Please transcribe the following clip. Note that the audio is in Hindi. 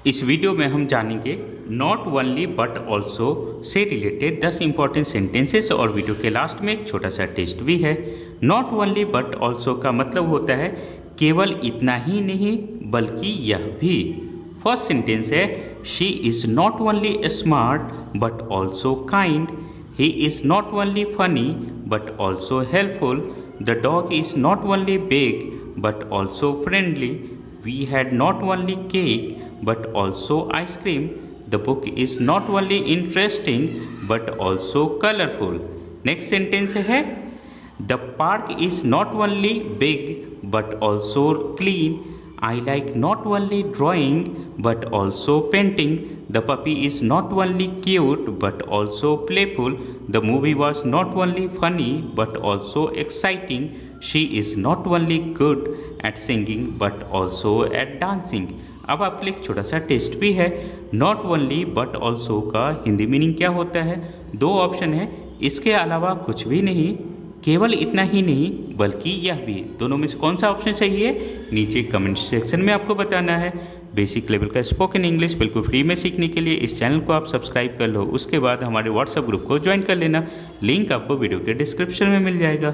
इस वीडियो में हम जानेंगे not only but also say related 10 important sentences और वीडियो के लास्ट में एक छोटा सा टेस्ट भी है। नॉट ओनली बट ऑल्सो का मतलब होता है केवल इतना ही नहीं बल्कि यह भी। फर्स्ट सेंटेंस है she is not only smart but also kind. He is not only funny but also helpful. The dog is not only big but also friendly. We had not only cake but also ice cream. The book is not only interesting but also colorful. Next sentence है The park is not only big but also clean. I like not only drawing but also painting. The puppy is not only cute but also playful. The movie was not only funny but also exciting. She is not only good at singing but also at dancing. अब आपके लिए एक छोटा सा टेस्ट भी है। नॉट ओनली बट ऑल्सो का हिंदी मीनिंग क्या होता है? दो ऑप्शन है, इसके अलावा कुछ भी नहीं, केवल इतना ही नहीं बल्कि यह भी। दोनों में से कौन सा ऑप्शन सही है नीचे कमेंट सेक्शन में आपको बताना है। बेसिक लेवल का स्पोकन इंग्लिश बिल्कुल फ्री में सीखने के लिए इस चैनल को आप सब्सक्राइब कर लो। उसके बाद हमारे व्हाट्सएप ग्रुप को ज्वाइन कर लेना। लिंक आपको वीडियो के डिस्क्रिप्शन में मिल जाएगा।